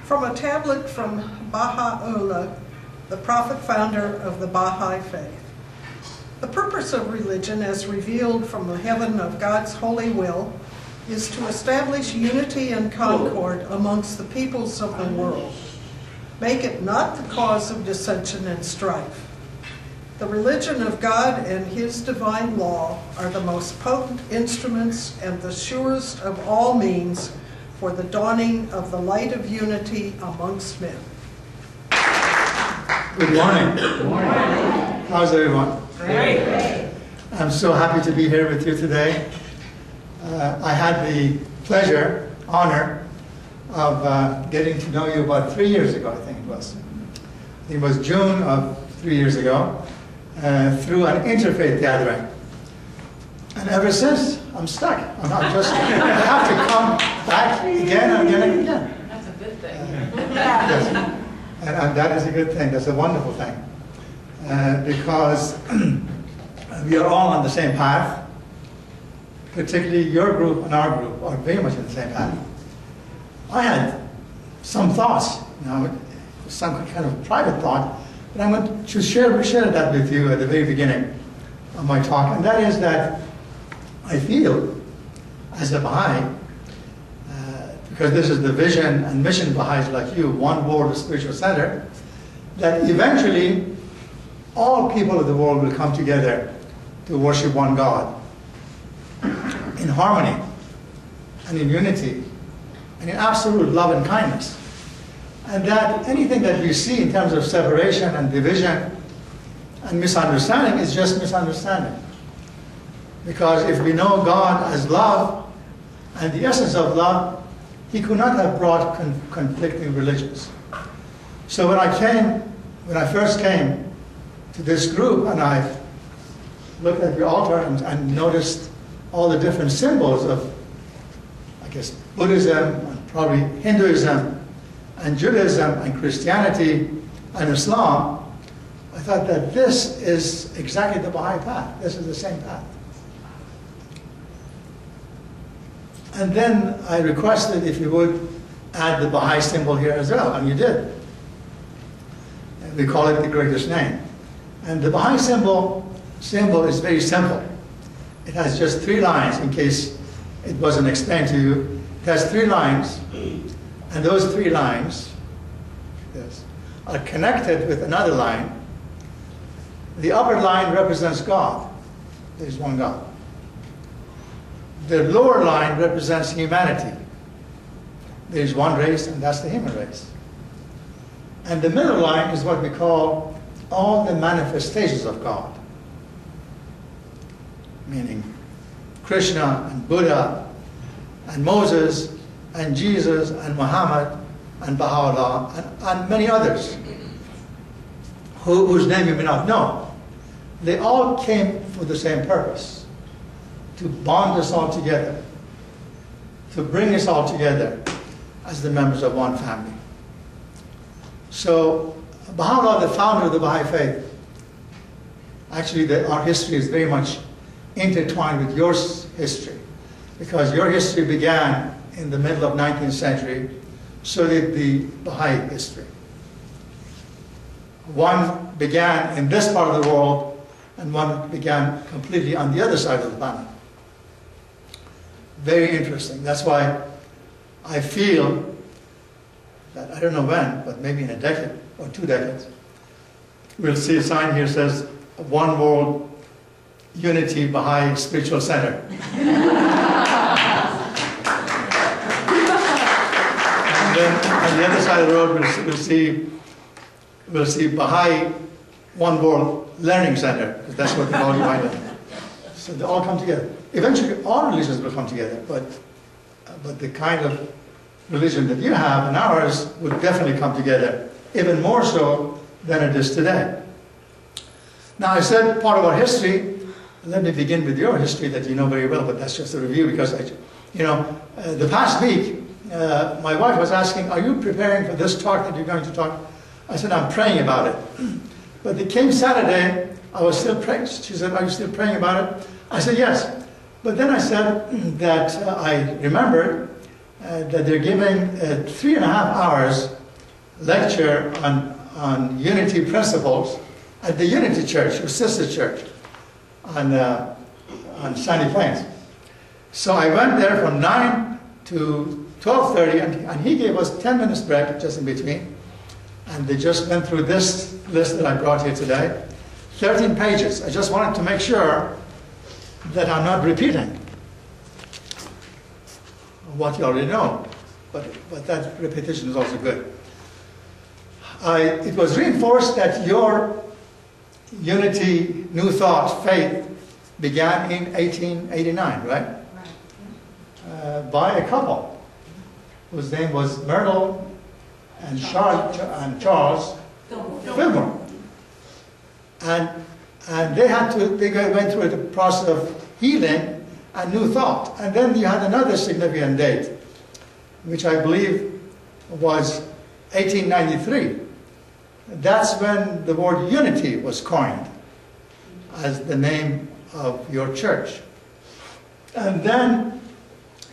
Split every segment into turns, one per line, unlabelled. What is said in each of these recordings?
From a tablet from Baha'u'llah, the prophet founder of the Baha'i faith. The purpose of religion, as revealed from the heaven of God's holy will, is to establish unity and concord amongst the peoples of the world. Make it not the cause of dissension and strife. The religion of God and His divine law are the most potent instruments and the surest of all means for the dawning of the light of unity amongst men.
Good morning. Good morning. How's everyone?
Great.
I'm so happy to be here with you today. I had the pleasure, honor of getting to know you about 3 years ago, I think it was. It was June of 3 years ago, through an interfaith gathering. And ever since, I'm stuck. I'm not just, I have to come back again and again and again.
That's a good thing.
Yes. And that is a good thing. That's a wonderful thing. Because we are all on the same path. Particularly your group and our group are very much in the same path. I had some thoughts, some kind of private thought, but I'm going to share that with you at the very beginning of my talk. And that is that I feel, as a Baha'i, because this is the vision and mission of Baha'is like you, one world spiritual center, that eventually all people of the world will come together to worship one God in harmony and in unity and in absolute love and kindness. And that anything that we see in terms of separation and division and misunderstanding is just misunderstanding. Because if we know God as love and the essence of love, He could not have brought conflicting religions. So when I first came to this group and I looked at the altar and noticed all the different symbols of, I guess, Buddhism, and probably Hinduism, and Judaism, and Christianity, and Islam, I thought that this is exactly the Baha'i path. This is the same path. And then I requested if you would add the Baha'i symbol here as well, and you did. And we call it the greatest name. And the Baha'i symbol is very simple. It has just 3 lines, in case it wasn't explained to you. It has 3 lines, and those 3 lines are connected with another line. The upper line represents God. There's one God. The lower line represents humanity. There's one race, and that's the human race. And the middle line is what we call all the manifestations of God. Meaning Krishna and Buddha and Moses and Jesus and Muhammad and Baha'u'llah and many others whose name you may not know. They all came for the same purpose: to bond us all together, to bring us all together as the members of one family. So Baha'u'llah, the founder of the Baha'i faith, actually our history is very much intertwined with your history, because your history began in the middle of 19th century, so did the Baha'i history. One began in this part of the world, and one began completely on the other side of the planet. Very interesting. That's why I feel that, I don't know when, but maybe in a decade or 2 decades, we'll see a sign here that says, One World Unity Baha'i Spiritual Center. And then on the other side of the road, we'll see Baha'i One World Learning Center, because that's what they call behind it. So they all come together. Eventually, all religions will come together, but the kind of religion that you have and ours would definitely come together, even more so than it is today. Now, I said part of our history. Let me begin with your history that you know very well, but that's just a review, because the past week, my wife was asking, are you preparing for this talk that you're going to talk? I said, I'm praying about it. But it came Saturday, I was still praying. She said, are you still praying about it? I said, yes. But then I said that I remembered that they're giving a 3.5 hours lecture on unity principles at the Unity Church, or sister church, on Sandy Plains. So I went there from 9 to 12:30, and he gave us 10 minutes break just in between. And they just went through this list that I brought here today. 13 pages. I just wanted to make sure that I'm not repeating what you already know. But that repetition is also good. It was reinforced that your unity, new thought, faith began in 1889, right? By a couple whose name was Myrtle and Charles Fillmore. And they went through the process of healing and new thought. And then you had another significant date, which I believe was 1893. That's when the word unity was coined as the name of your church. And then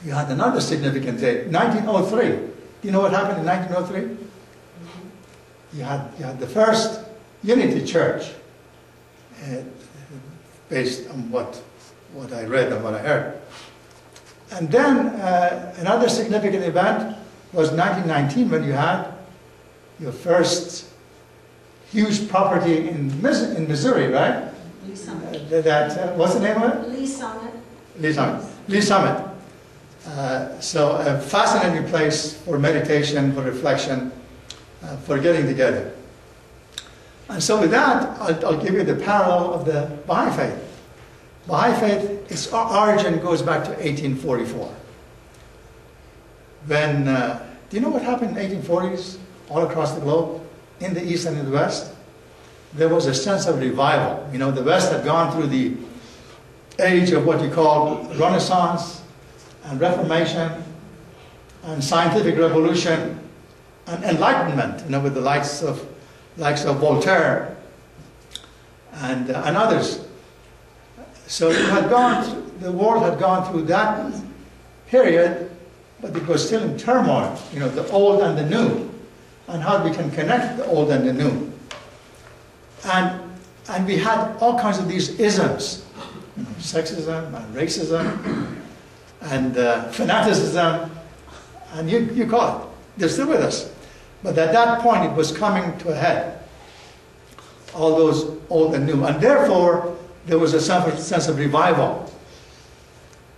you had another significant date, 1903. Do you know what happened in 1903? You had the first Unity Church, based on what I read and what I heard. And then another significant event was 1919, when you had your first huge property in Missouri, right?
Lee Summit.
What's the name of it?
Lee Summit.
Lee Summit. Lee Summit. So a fascinating place for meditation, for reflection, for getting together. And so with that, I'll give you the parallel of the Baha'i faith. Baha'i faith, its origin goes back to 1844. When, do you know what happened in the 1840s all across the globe, in the East and in the West? There was a sense of revival. You know, the West had gone through the age of what you call Renaissance and Reformation and scientific revolution and enlightenment, you know, with the likes of Voltaire and others. So the world had gone through that period, but it was still in turmoil, you know, the old and the new, and how we can connect the old and the new. And we had all kinds of these isms, you know, sexism and racism and fanaticism, and you call it. They're still with us. But at that point, it was coming to a head, all those old and new. And therefore, there was a sense of revival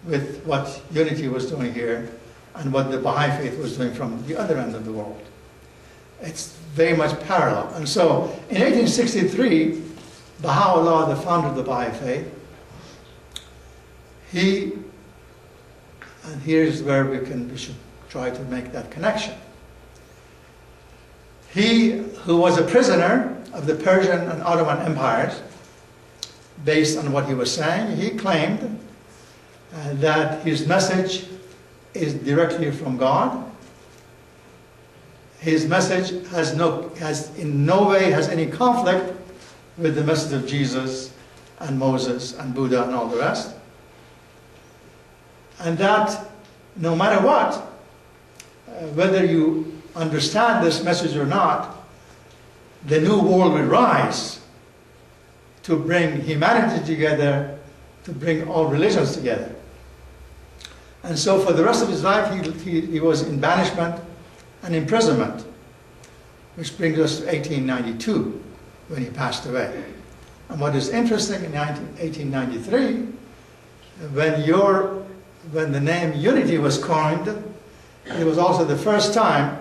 with what Unity was doing here and what the Baha'i faith was doing from the other end of the world. It's very much parallel. And so, in 1863, Baha'u'llah, the founder of the Baha'i faith, and here's where we should try to make that connection. He, who was a prisoner of the Persian and Ottoman empires, based on what he was saying, he claimed that his message is directly from God. His message in no way has any conflict with the message of Jesus and Moses and Buddha and all the rest. And that no matter what, whether you understand this message or not, the new world will rise to bring humanity together, to bring all religions together. And so for the rest of his life, he was in banishment and imprisonment, which brings us to 1892, when he passed away. And what is interesting, in 1893, when the name Unity was coined, it was also the first time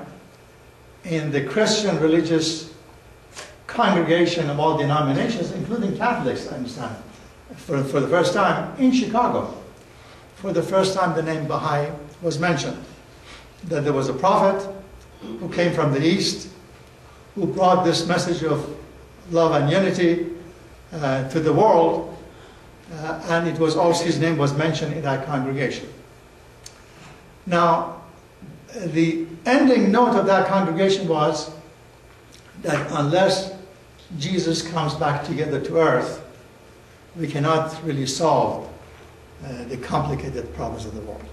in the Christian religious congregation of all denominations, including Catholics, I understand, for the first time in Chicago, for the first time the name Baha'i was mentioned. That there was a prophet who came from the East, who brought this message of love and unity to the world, and it was also, his name was mentioned in that congregation. Now, the ending note of that congregation was that unless Jesus comes back together to earth, we cannot really solve the complicated problems of the world.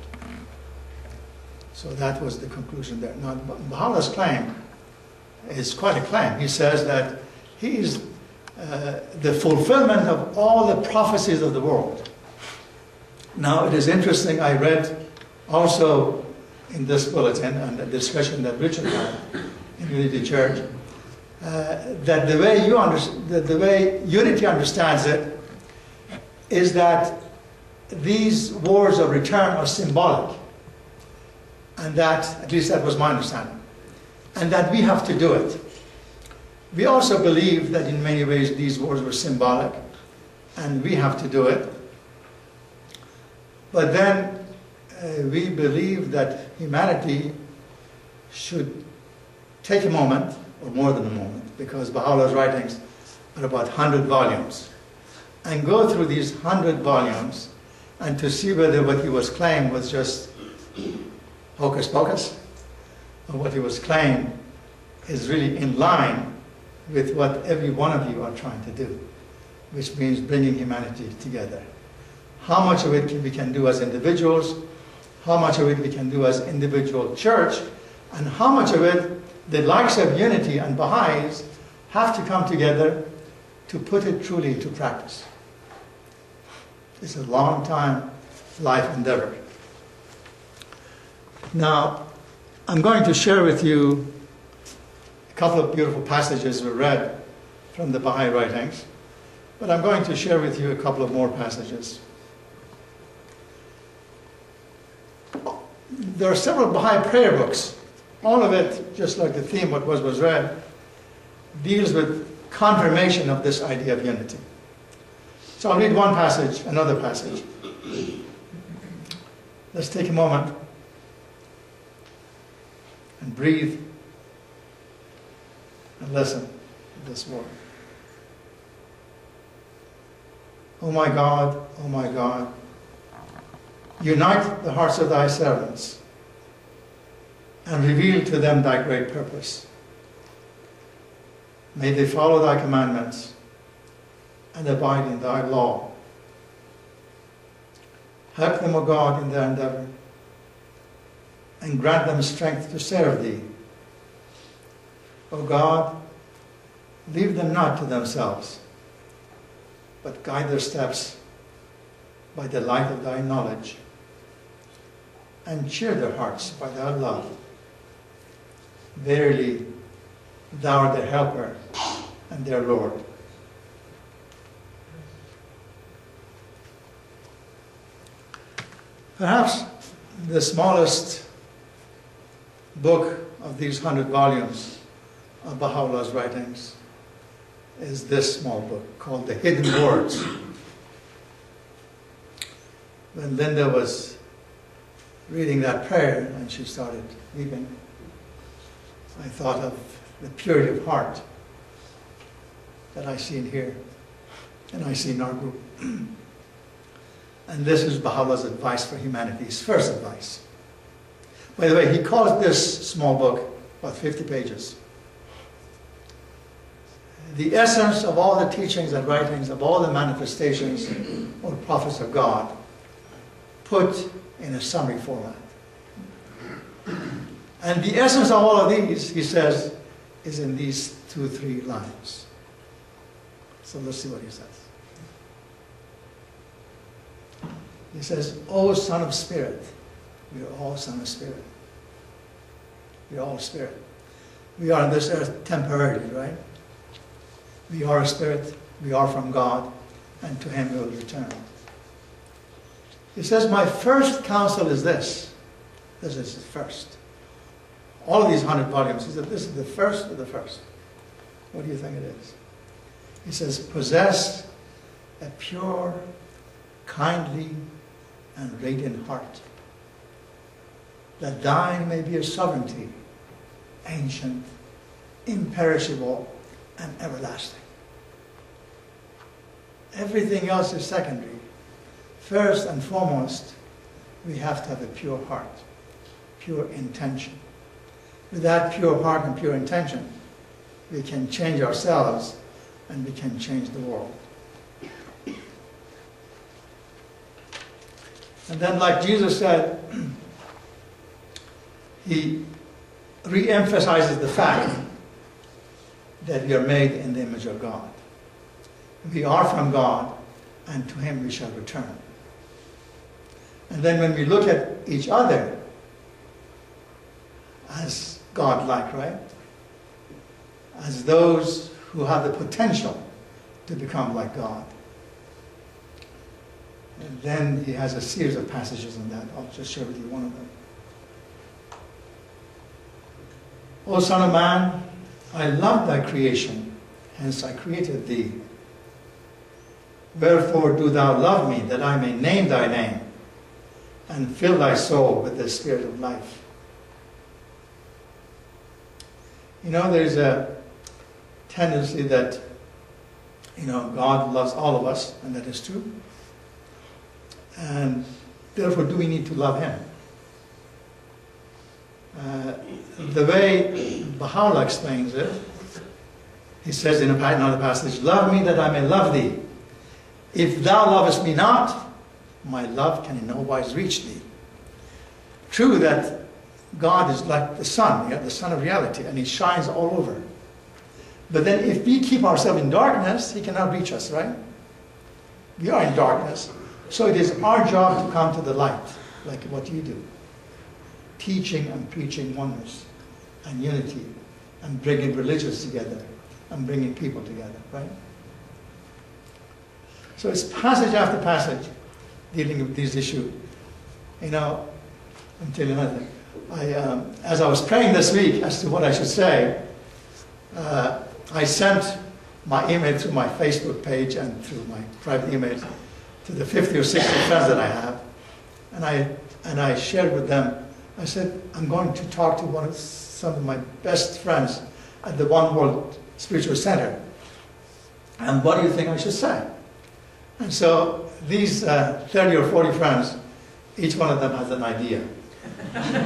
So that was the conclusion there. Now, Baha'u'llah's claim is quite a claim. He says that he is the fulfillment of all the prophecies of the world. Now, it is interesting, I read also in this bulletin and the discussion that Richard had in Unity Church, that the way Unity understands it is that these wars of return are symbolic, and that, at least that was my understanding, and that we have to do it. We also believe that in many ways these wars were symbolic, and we have to do it. But then we believe that humanity should take a moment, or more than a moment, because Baha'u'llah's writings are about 100 volumes, and go through these 100 volumes and to see whether what he was claiming was just hocus pocus, or what he was claiming is really in line with what every one of you are trying to do, which means bringing humanity together. How much of it we can do as individuals, how much of it we can do as individual church, and how much of it the likes of Unity and Baha'is have to come together to put it truly into practice. It's a long time life endeavor. Now, I'm going to share with you a couple of beautiful passages we read from the Baha'i writings, but I'm going to share with you a couple of more passages. There are several Baha'i prayer books. All of it, just like the theme what was read, deals with confirmation of this idea of unity. So I'll read one passage, another passage. Let's take a moment and breathe and listen to this word. O my God, unite the hearts of thy servants and reveal to them thy great purpose. May they follow thy commandments and abide in thy law. Help them, O God, in their endeavor, and grant them strength to serve thee. O God, leave them not to themselves, but guide their steps by the light of thy knowledge, and cheer their hearts by thy love. Verily, thou art their helper and their Lord. Perhaps the smallest book of these 100 volumes of Baha'u'llah's writings is this small book called The Hidden Words. When Linda was reading that prayer and she started weeping, I thought of the purity of heart that I see in here and I see in our group. And this is Baha'u'llah's advice for humanity, his first advice. By the way, he calls this small book about 50 pages. The essence of all the teachings and writings of all the manifestations or prophets of God put in a summary format. And the essence of all of these, he says, is in these 2-3 lines. So let's see what he says. He says, O Son of Spirit. We are all Son of Spirit. We are all Spirit. We are on this earth temporarily, right? We are a spirit. We are from God, and to him we will return. He says, my first counsel is this. This is the first. All of these 100 volumes, he said, this is the first of the first. What do you think it is? He says, possess a pure, kindly, and radiant heart, that thine may be a sovereignty, ancient, imperishable, and everlasting. Everything else is secondary. First and foremost, we have to have a pure heart, pure intention. With that pure heart and pure intention, we can change ourselves and we can change the world. And then, like Jesus said, he re-emphasizes the fact that we are made in the image of God. We are from God, and to him we shall return. And then when we look at each other as God-like, right? As those who have the potential to become like God. And then he has a series of passages on that. I'll just share with you one of them. O Son of Man, I love thy creation, hence I created thee. Wherefore do thou love me, that I may name thy name, and fill thy soul with the spirit of life. You know, there's a tendency that, God loves all of us, and that is true. And therefore, do we need to love him? The way Baha'u'llah explains it, he says in another passage, love me that I may love thee. If thou lovest me not, my love can in no wise reach thee. True that God is like the sun, the sun of reality, and he shines all over. But then if we keep ourselves in darkness, he cannot reach us, right? We are in darkness. So it is our job to come to the light, like what you do. Teaching and preaching oneness and unity and bringing religions together and bringing people together, right? So it's passage after passage dealing with this issue. Let me tell you another thing. As I was praying this week as to what I should say, I sent my email through my Facebook page and through my private emails to the 50 or 60 friends that I have. And I shared with them, I said, I'm going to talk to some of my best friends at the One World Spiritual Center. And what do you think I should say? And so these 30 or 40 friends, each one of them has an idea. And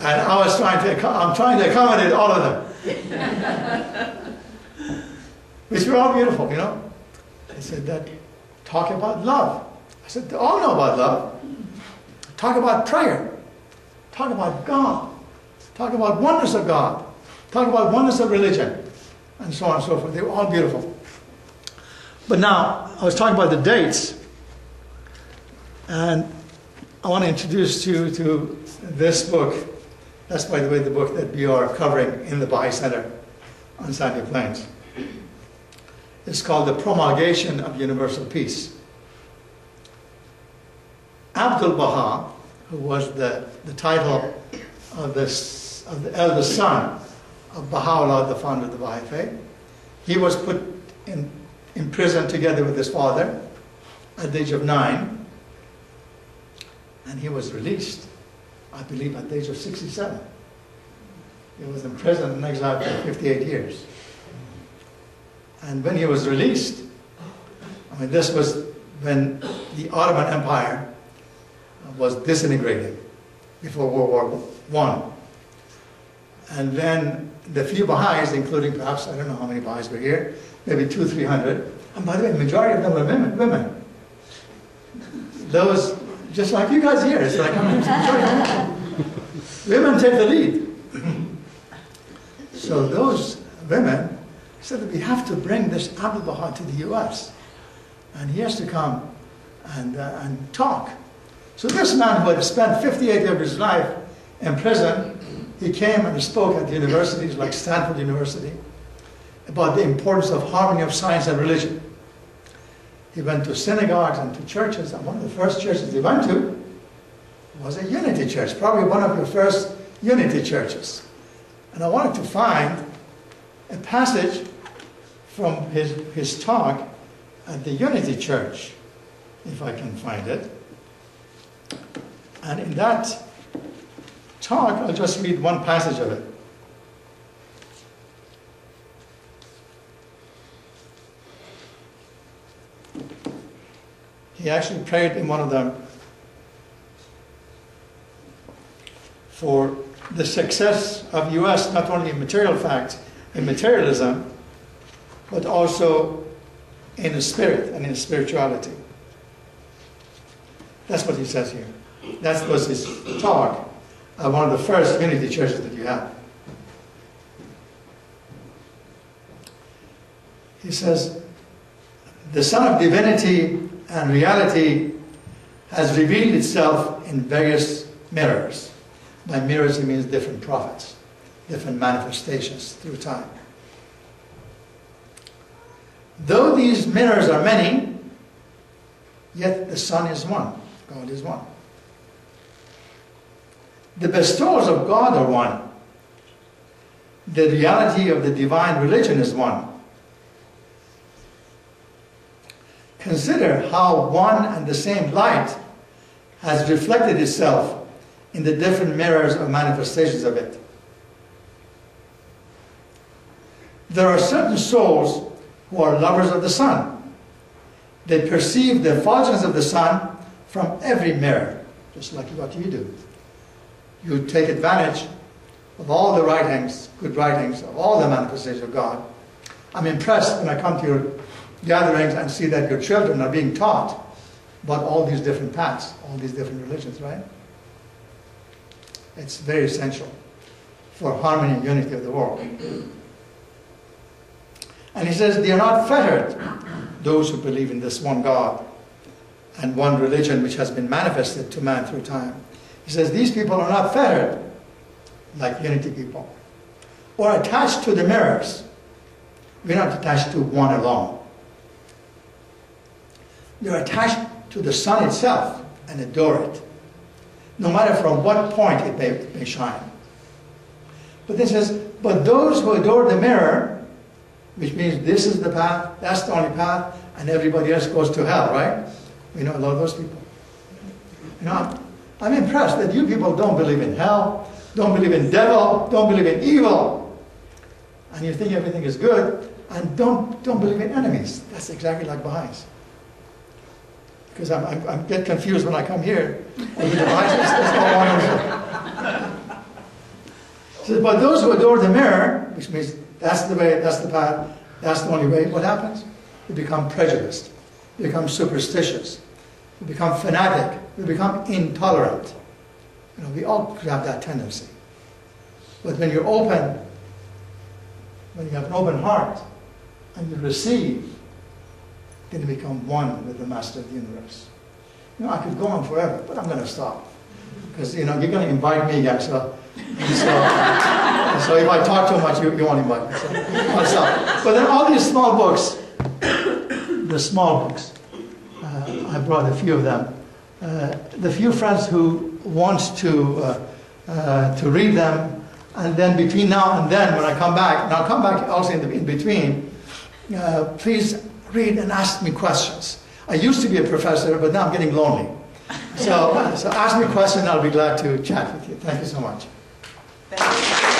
I'm trying to accommodate all of them. Which were all beautiful, They said that, talk about love. I said, they all know about love. Talk about prayer. Talk about God. Talk about oneness of God. Talk about oneness of religion. And so on and so forth. They were all beautiful. But now, I was talking about the dates. And I want to introduce you to this book. That's, by the way, the book that we are covering in the Baha'i Center on Sandy Plains. It's called The Promulgation of Universal Peace. Abdul Baha, who was the title of the eldest son of Baha'u'llah, the founder of the Baha'i faith, he was put in prison together with his father at the age of 9, and he was released, I believe, at the age of 67. He was in prison and exiled for 58 years. And when he was released, this was when the Ottoman Empire was disintegrating before World War I. And then the few Baha'is, including perhaps, I don't know how many Baha'is were here, maybe 200, 300. And by the way, the majority of them were women. Those, just like you guys here, it's like women take the lead. So those women said that we have to bring this Abdul Baha to the U.S. And he has to come and talk. So this man who had spent 58 years of his life in prison, he came and spoke at universities like Stanford University about the importance of harmony of science and religion. He went to synagogues and to churches, and one of the first churches he went to was a unity church, probably one of the first unity churches. And I wanted to find a passage from his talk at the unity church, if I can find it. And in that talk, I'll just read one passage of it. He actually prayed in one of them for the success of U.S. not only in material facts, in materialism, but also in the spirit and in spirituality. That's what he says here. That was his talk one of the first unity churches that you have. He says, the Son of Divinity and reality has revealed itself in various mirrors. By mirrors, he means different prophets, different manifestations through time. Though these mirrors are many, yet the Son is one. God is one. The bestowers of God are one. The reality of the divine religion is one. Consider how one and the same light has reflected itself in the different mirrors or manifestations of it. There are certain souls who are lovers of the sun. They perceive the effulgence of the sun from every mirror, just like what you do. You take advantage of all the writings, good writings, of all the manifestations of God. I'm impressed when I come to your gatherings and see that your children are being taught about all these different paths, all these different religions, right? It's very essential for harmony and unity of the world. And he says, they are not fettered, those who believe in this one God and one religion which has been manifested to man through time. He says, these people are not fettered like unity people or attached to the mirrors. We're not attached to one alone. They're attached to the sun itself and adore it, no matter from what point it may shine. But then says, but those who adore the mirror, which means this is the path, that's the only path, and everybody else goes to hell, right? We know a lot of those people. You know, I'm impressed that you people don't believe in hell, don't believe in devil, don't believe in evil, and you think everything is good, and don't believe in enemies. That's exactly like Baha'is. Because I get confused when I come here. So, but those who adore the mirror, which means that's the way, that's the path, that's the only way, what happens? They become prejudiced. They become superstitious. They become fanatic. They become intolerant. You know, we all could have that tendency. But when you're open, when you have an open heart, and you receive, then you become one with the Master of the universe. You know, I could go on forever, but I'm going to stop. Because, you know, you're going to invite me again, so if I talk too much, you won't invite me. So I'll stop. But then all these small books, the small books, I brought a few of them. The few friends who want to read them, and then between now and then, when I come back, and I'll come back also in between, please read and ask me questions. I used to be a professor, but now I'm getting lonely. So ask me questions, and I'll be glad to chat with you. Thank you so much.
Thank you.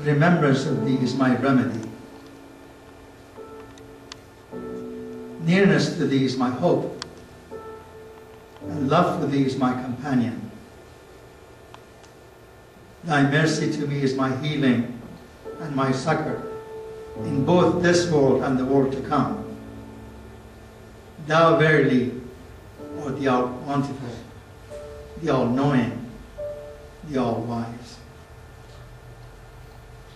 remembrance of thee is my remedy. Nearness to thee is my hope, and love for thee is my companion. Thy mercy to me is my healing and my succor in both this world and the world to come. Thou verily art the all-bountiful, the all-knowing, the all-wise.